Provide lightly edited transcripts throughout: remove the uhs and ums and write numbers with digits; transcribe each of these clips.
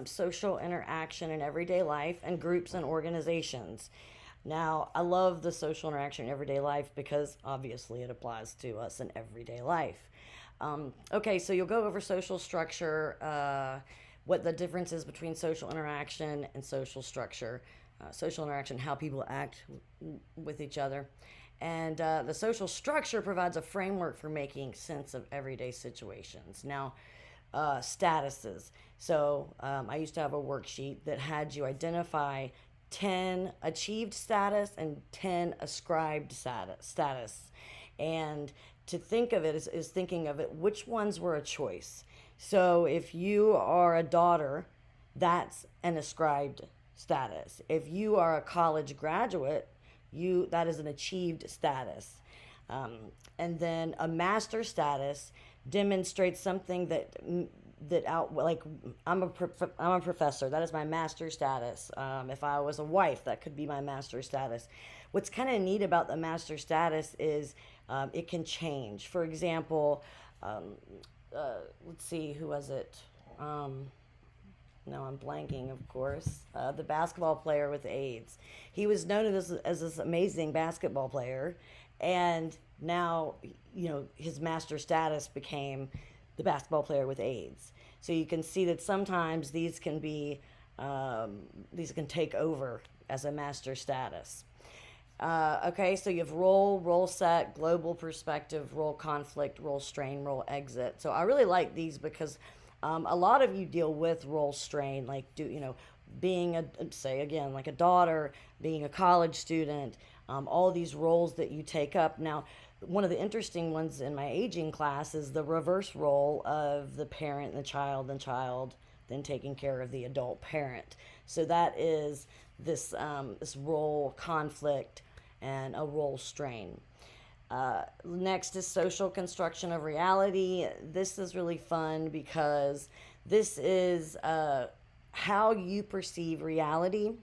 social interaction in everyday life and groups and organizations. Now, I love the social interaction in everyday life because obviously it applies to us in everyday life. Okay, so you'll go over social structure, what the difference is between social interaction and social structure. Social interaction, how people act with each other. And the social structure provides a framework for making sense of everyday situations. Now, statuses. So I used to have a worksheet that had you identify 10 achieved status and 10 ascribed status. And to think of it is thinking of it, which ones were a choice. So if you are a daughter, that's an ascribed status. If you are a college graduate, that is an achieved status. And then a master status demonstrates something that out like I'm a professor. That is my master status. If I was a wife, that could be my master status. What's kind of neat about the master status is it can change. For example, let's see, who was it? No, I'm blanking, of course. The basketball player with AIDS. He was known as this amazing basketball player, and now, his master status became the basketball player with AIDS. So you can see that sometimes these can take over as a master status. Okay, so you have role set, global perspective, role conflict, role strain, role exit. So I really like these because a lot of you deal with role strain, like being say again, like a daughter, being a college student, all these roles that you take up. Now, one of the interesting ones in my aging class is the reverse role of the parent and the child then taking care of the adult parent. So that is this role conflict and a role strain. Next is social construction of reality. This is really fun because this is how you perceive reality.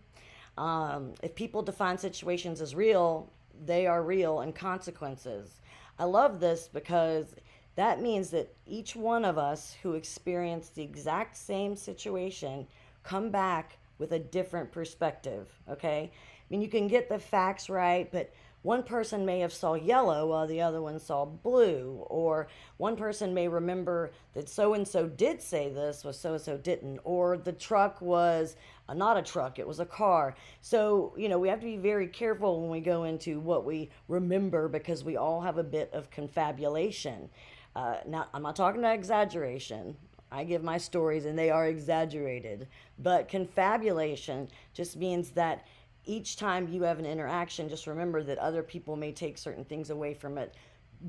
If people define situations as real, they are real and consequences. I love this because that means that each one of us who experienced the exact same situation come back with a different perspective, okay? I mean, you can get the facts right, but one person may have saw yellow while the other one saw blue, or one person may remember that so and so did say this while so and so didn't, or the truck was not a truck, it was a car. So we have to be very careful when we go into what we remember because we all have a bit of confabulation. Now, I'm not talking about exaggeration. I give my stories and they are exaggerated, but confabulation just means that each time you have an interaction, just remember that other people may take certain things away from it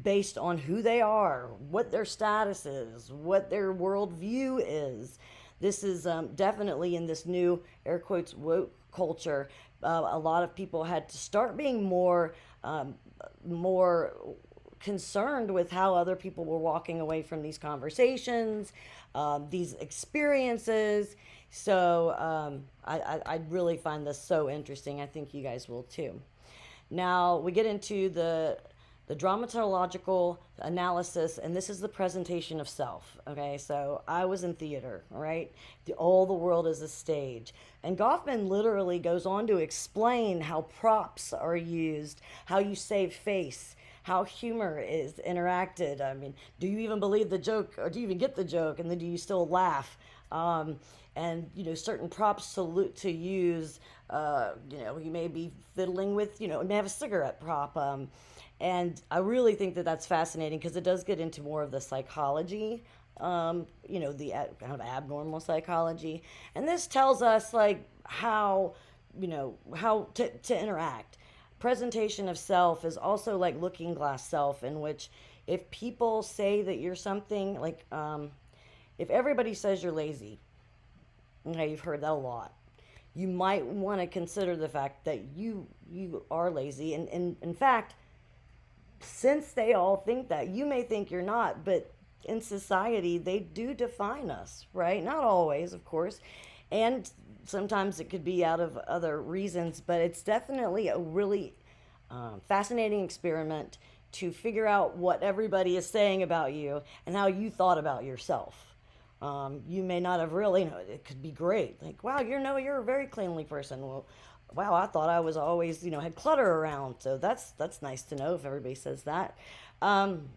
based on who they are, what their status is, what their worldview is. This is definitely in this new, air quotes, woke culture. A lot of people had to start being more concerned with how other people were walking away from these conversations, these experiences. So I really find this so interesting. I think you guys will too. Now we get into the dramatological analysis, and this is the presentation of self. Okay, so I was in theater, right? All the world is a stage. And Goffman literally goes on to explain how props are used, how you save face, how humor is interacted. I mean, do you even believe the joke, or do you even get the joke, and then do you still laugh? And certain props to use. You may be fiddling with, you may have a cigarette prop. And I really think that that's fascinating because it does get into more of the psychology, the kind of abnormal psychology. And this tells us like how to interact. Presentation of self is also like looking glass self, in which if people say that you're something, like if everybody says you're lazy, okay, you've heard that a lot. You might want to consider the fact that you are lazy, and in fact, since they all think that, you may think you're not, but in society they do define us, right? Not always, of course, and sometimes it could be out of other reasons, but it's definitely a really fascinating experiment to figure out what everybody is saying about you and how you thought about yourself. You may not have really, it could be great. Like, wow, you're a very cleanly person. Well, wow, I thought I was always, had clutter around. So that's nice to know if everybody says that. Um,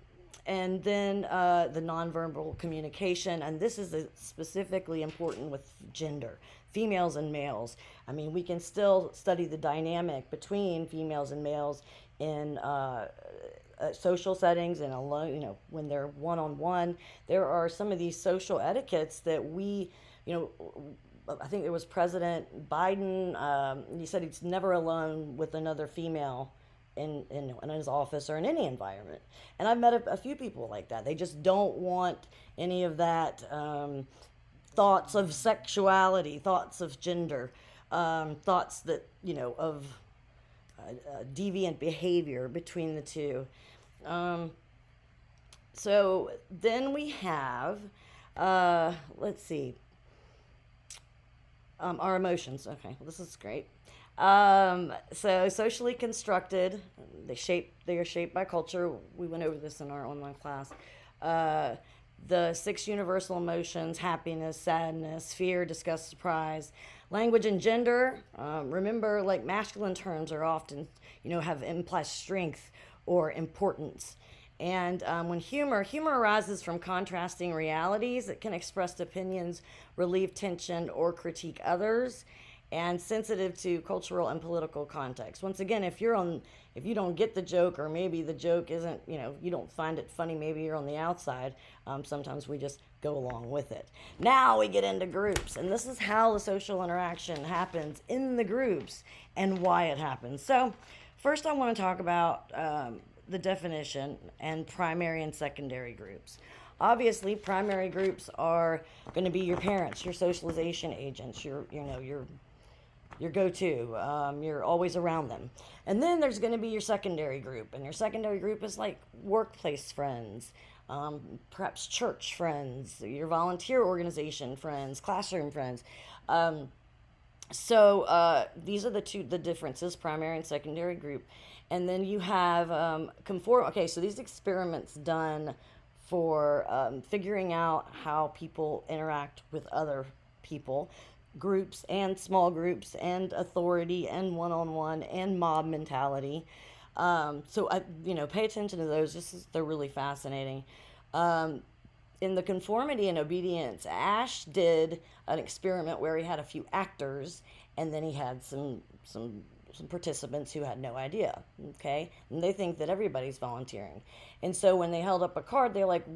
and then the nonverbal communication, and this is specifically important with gender, females and males. I mean, we can still study the dynamic between females and males in social settings and alone, when they're one on one. There are some of these social etiquettes that you know, I think it was President Biden. He said he's never alone with another female in his office or in any environment. And I've met a few people like that. They just don't want any of that thoughts of sexuality, thoughts of gender, thoughts that, of deviant behavior between the two. Um, so then we have, let's see, our emotions. Okay, well, this is great. So socially constructed, they are shaped by culture. We went over this in our online class. Uh, the six universal emotions: happiness, sadness, fear, disgust, surprise. Language and gender. Remember, like masculine terms are often, have implies strength or importance. And when humor arises from contrasting realities. It can express opinions, relieve tension, or critique others, and sensitive to cultural and political context. Once again, if you don't get the joke, or maybe the joke isn't, you don't find it funny, maybe you're on the outside. Sometimes we just go along with it. Now we get into groups, and this is how the social interaction happens in the groups and why it happens. So, first I want to talk about the definition and primary and secondary groups. Obviously, primary groups are going to be your parents, your socialization agents, your go-to. You're always around them. And then there's going to be your secondary group, and your secondary group is like workplace friends, perhaps church friends, your volunteer organization friends, classroom friends. So these are the differences: primary and secondary group. And then you have conform. Okay, so these experiments done for figuring out how people interact with other people, groups and small groups, and authority and one-on-one and mob mentality. So pay attention to those. They're really fascinating. In the conformity and obedience, Ash did an experiment where he had a few actors, and then he had some participants who had no idea. Okay, and they think that everybody's volunteering, and so when they held up a card, they're like,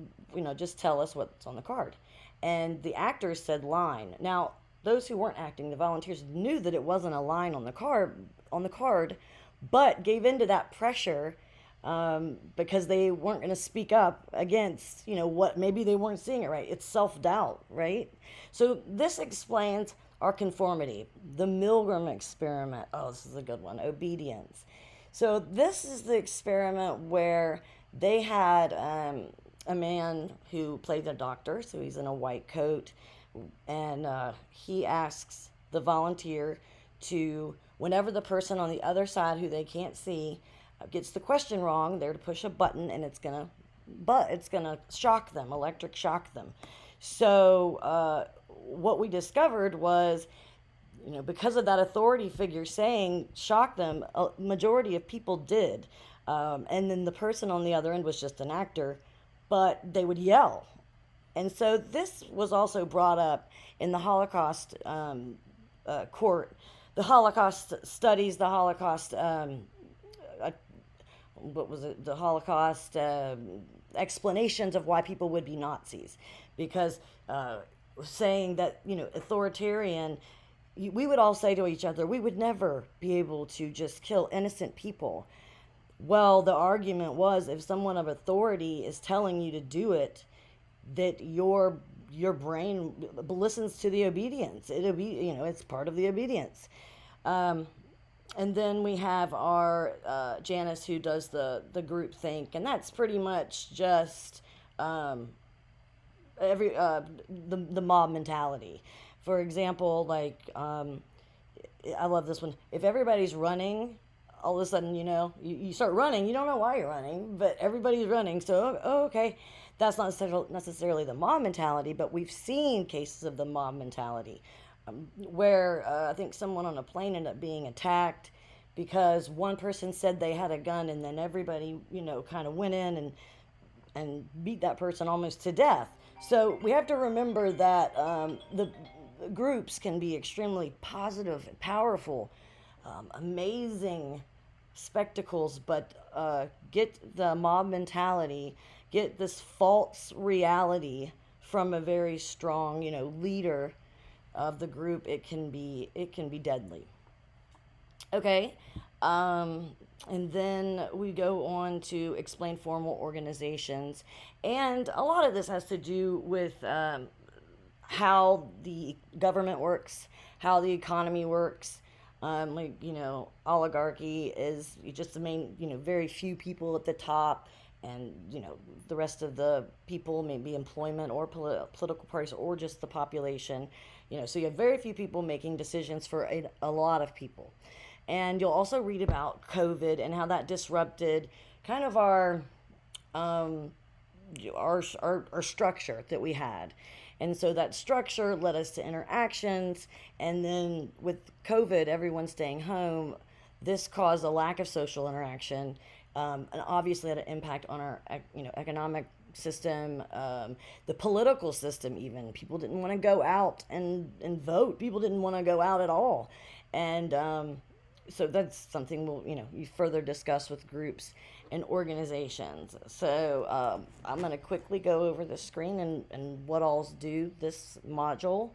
just tell us what's on the card, and the actors said line. Now, those who weren't acting, the volunteers, knew that it wasn't a line on the card, but gave into that pressure because they weren't going to speak up against, what maybe they weren't seeing it right. It's self-doubt, right? So this explains our conformity. The Milgram experiment. Oh, this is a good one. Obedience. So this is the experiment where they had a man who played a doctor, so he's in a white coat, and he asks the volunteer to, whenever the person on the other side who they can't see gets the question wrong, they're to push a button, and it's gonna shock them, electric shock them. So what we discovered was, because of that authority figure saying shock them, a majority of people did, and then the person on the other end was just an actor, but they would yell. And so this was also brought up in the Holocaust court, the Holocaust studies, the Holocaust, what was it, the Holocaust explanations of why people would be Nazis. Because saying that, authoritarian, we would all say to each other, we would never be able to just kill innocent people. Well, the argument was, if someone of authority is telling you to do it, that your brain listens to the obedience. It's part of the obedience. And then we have our Janice, who does the group think, and that's pretty much just the mob mentality. For example, like I love this one. If everybody's running, all of a sudden, you start running. You don't know why you're running, but everybody's running. So, okay. that's not necessarily the mob mentality, but we've seen cases of the mob mentality where I think someone on a plane ended up being attacked because one person said they had a gun, and then everybody, kind of went in and beat that person almost to death. So we have to remember that the groups can be extremely positive and powerful, amazing spectacles, but get the mob mentality, get this false reality from a very strong, leader of the group. It can be deadly. Okay. Um, and then we go on to explain formal organizations. And a lot of this has to do with how the government works, how the economy works. Oligarchy is just the main, very few people at the top, and, the rest of the people, maybe employment or political parties or just the population. So you have very few people making decisions for a lot of people. And you'll also read about COVID and how that disrupted kind of um, our structure that we had. And so that structure led us to interactions. And then with COVID, everyone staying home, this caused a lack of social interaction, and obviously had an impact on our economic system, the political system. Even people didn't want to go out and vote. People didn't want to go out at all. And so that's something you further discuss with groups and organizations. So I'm going to quickly go over the screen and what all's do this module.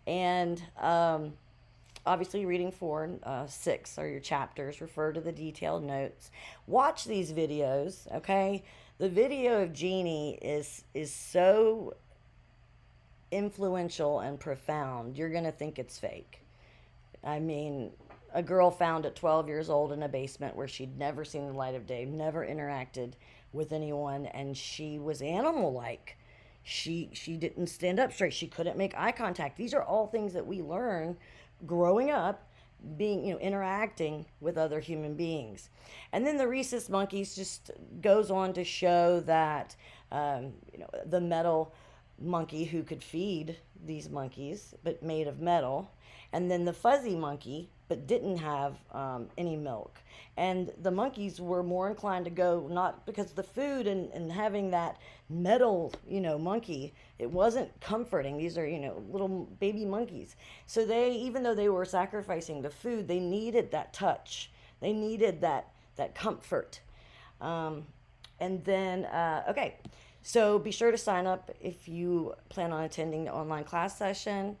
And obviously reading 4 and 6 are your chapters. Refer to the detailed notes. Watch these videos, okay? The video of Jeannie is so influential and profound. You're going to think it's fake. I mean, a girl found at 12 years old in a basement where she'd never seen the light of day, never interacted with anyone, and she was animal-like. She didn't stand up straight. She couldn't make eye contact. These are all things that we learn growing up, being, interacting with other human beings. And then the rhesus monkeys just goes on to show that, the metal monkey who could feed these monkeys, but made of metal, and then the fuzzy monkey, but didn't have any milk. And the monkeys were more inclined to go, not because of the food and having that metal, monkey, it wasn't comforting. These are, little baby monkeys. So they, even though they were sacrificing the food, they needed that touch. They needed that comfort. And then, okay, so be sure to sign up if you plan on attending the online class session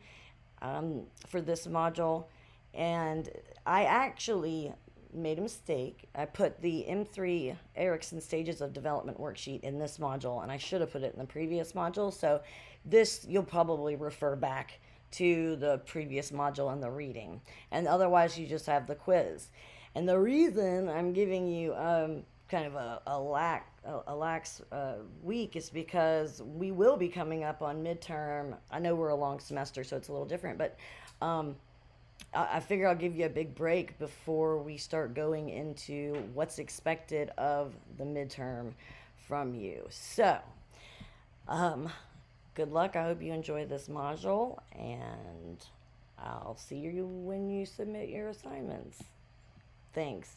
for this module. And I actually made a mistake. I put the M3 Erickson Stages of Development worksheet in this module, and I should have put it in the previous module. So this, you'll probably refer back to the previous module and the reading. And otherwise, you just have the quiz. And the reason I'm giving you kind of a lax week is because we will be coming up on midterm. I know we're a long semester, so it's a little different, but I figure I'll give you a big break before we start going into what's expected of the midterm from you. So, good luck. I hope you enjoy this module, and I'll see you when you submit your assignments. Thanks.